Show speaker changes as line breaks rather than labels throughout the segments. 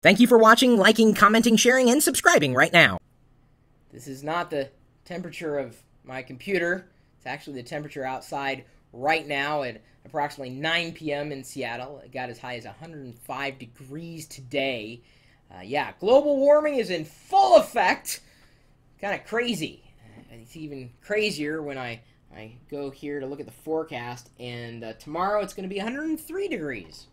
Thank you for watching, liking, commenting, sharing, and subscribing right now. This is not the temperature of my computer. It's actually the temperature outside right now at approximately 9 p.m. in Seattle. It got as high as 105 degrees today. Yeah, global warming is in full effect. Kind of crazy. It's even crazier when I go here to look at the forecast, and tomorrow it's going to be 103 degrees.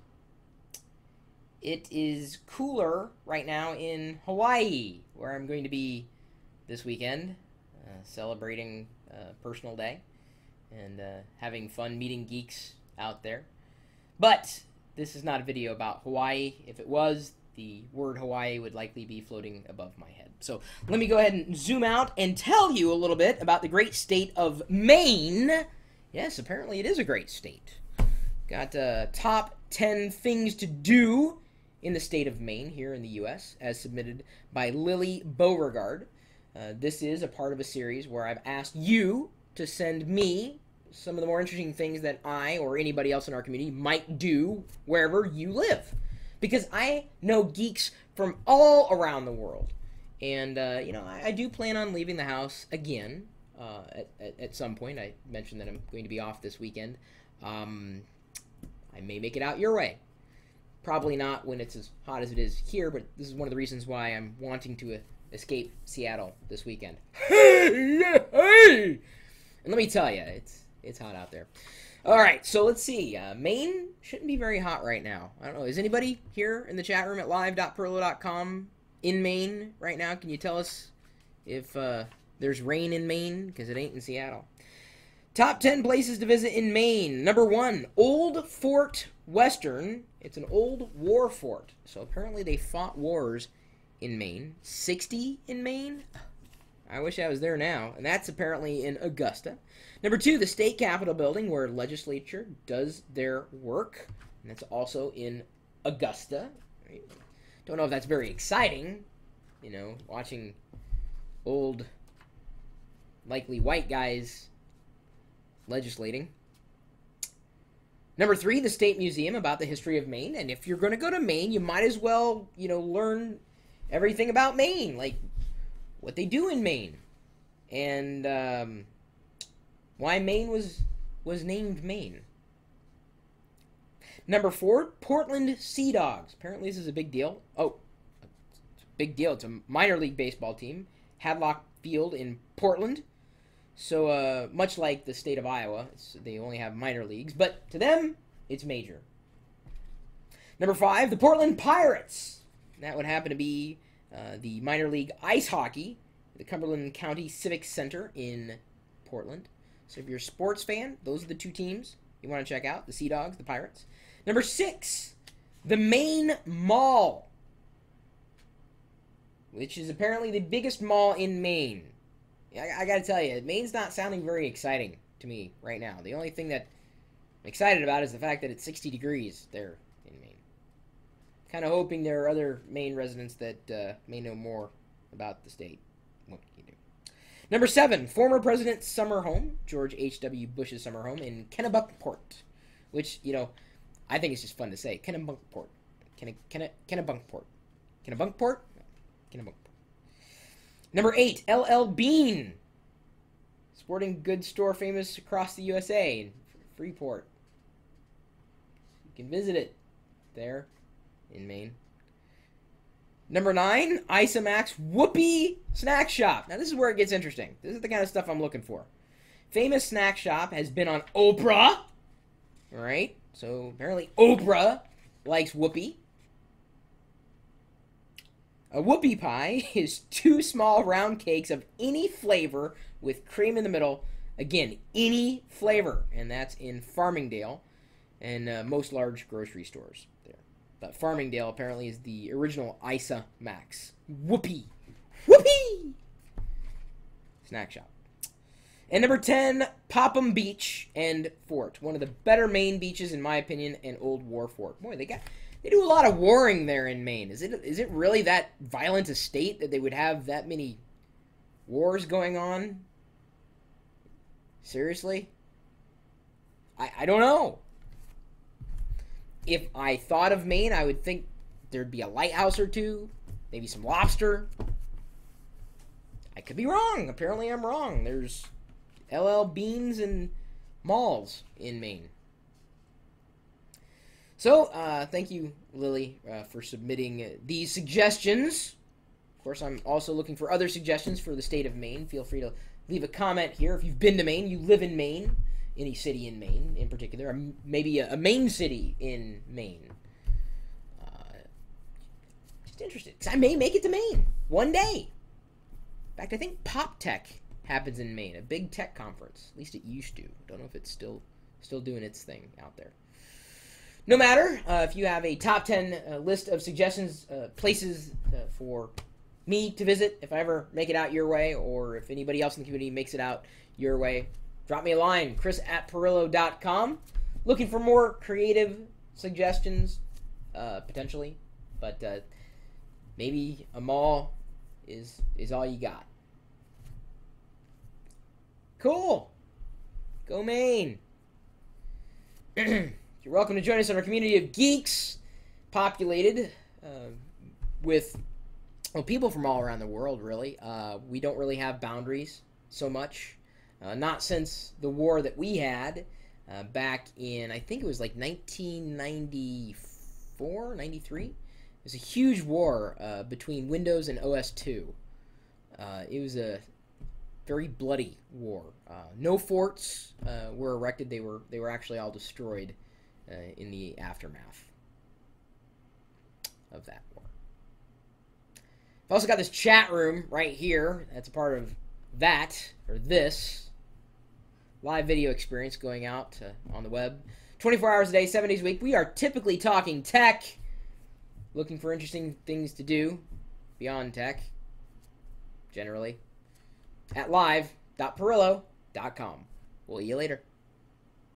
It is cooler right now in Hawaii, where I'm going to be this weekend, celebrating Personal Day and having fun meeting geeks out there. But this is not a video about Hawaii. If it was, the word Hawaii would likely be floating above my head. So let me go ahead and zoom out and tell you a little bit about the great state of Maine. Yes, apparently it is a great state. Got top 10 things to do in the state of Maine here in the U.S., as submitted by Lily Beauregard. This is a part of a series where I've asked you to send me some of the more interesting things that I or anybody else in our community might do wherever you live. Because I know geeks from all around the world. And, you know, I do plan on leaving the house again at some point. I mentioned that I'm going to be off this weekend. I may make it out your way. Probably not when it's as hot as it is here, but this is one of the reasons why I'm wanting to escape Seattle this weekend. And let me tell you, it's hot out there. All right, so let's see. Maine shouldn't be very hot right now. I don't know. Is anybody here in the chat room at live.pirillo.com in Maine right now? Can you tell us if there's rain in Maine? Because it ain't in Seattle. Top 10 places to visit in Maine. Number 1, Old Fort Western. It's an old war fort. So apparently they fought wars in Maine. 60 in Maine? I wish I was there now. And that's apparently in Augusta. Number 2, the state capitol building where legislature does their work. And that's also in Augusta. Right? Don't know if that's very exciting. You know, watching old, likely white guys legislating. Number 3, the State Museum, about the history of Maine. And if you're going to go to Maine, you might as well, you know, learn everything about Maine. Like, what they do in Maine. And why Maine was named Maine. Number 4, Portland Sea Dogs. Apparently this is a big deal. Oh, it's a big deal. It's a minor league baseball team. Hadlock Field in Portland. So, much like the state of Iowa, they only have minor leagues, but to them, it's major. Number 5, the Portland Pirates. That would happen to be the minor league ice hockey, the Cumberland County Civic Center in Portland. So if you're a sports fan, those are the two teams you want to check out, the Sea Dogs, the Pirates. Number 6, the Maine Mall, which is apparently the biggest mall in Maine. I gotta tell you, Maine's not sounding very exciting to me right now. The only thing that I'm excited about is the fact that it's 60 degrees there in Maine. Kind of hoping there are other Maine residents that may know more about the state. What can you do? Number 7, former president's summer home, George H.W. Bush's summer home in Kennebunkport, which, you know, I think it's just fun to say. Kennebunkport. Kennebunkport. Kennebunkport? Kennebunkport. Number 8, L.L. Bean, sporting goods store famous across the USA in Freeport. You can visit it there in Maine. Number 9, Isamax Whoopie Snack Shop. Now this is where it gets interesting. This is the kind of stuff I'm looking for. Famous snack shop has been on Oprah. Alright, so apparently Oprah likes Whoopie. A whoopie pie is 2 small round cakes of any flavor with cream in the middle. Again, any flavor. And that's in Farmingdale and most large grocery stores there. But Farmingdale apparently is the original Isa Max. Whoopie. Whoopie! Snack shop. And number 10, Popham Beach and Fort. One of the better Maine beaches, in my opinion, and Old War Fort. Boy, they do a lot of warring there in Maine. Is it really that violent a state that they would have that many wars going on? Seriously? I don't know. If I thought of Maine, I would think there'd be a lighthouse or two, maybe some lobster. I could be wrong. Apparently I'm wrong. There's LL Beans and malls in Maine. So, thank you, Lily, for submitting these suggestions. Of course, I'm also looking for other suggestions for the state of Maine. Feel free to leave a comment here. If you've been to Maine, you live in Maine, any city in Maine in particular, or maybe a Maine city in Maine. Just interested. I may make it to Maine one day. In fact, I think Pop Tech happens in Maine, a big tech conference. At least it used to. Don't know if it's still doing its thing out there. No matter, if you have a top 10 list of suggestions, places for me to visit, if I ever make it out your way, or if anybody else in the community makes it out your way, drop me a line, chris@pirillo.com. Looking for more creative suggestions, potentially, but maybe a mall is all you got. Cool. Go Maine. You're welcome to join us in our community of geeks, populated with people from all around the world, really. We don't really have boundaries so much. Not since the war that we had back in, I think it was like 1994, 93. It was a huge war between Windows and OS2. It was a very bloody war. No forts were erected. They were actually all destroyed in the aftermath of that war. I've also got this chat room right here. That's a part of that, or this, live video experience going out on the web. 24 hours a day, 7 days a week. We are typically talking tech, looking for interesting things to do beyond tech, generally, at live.pirillo.com. We'll see you later.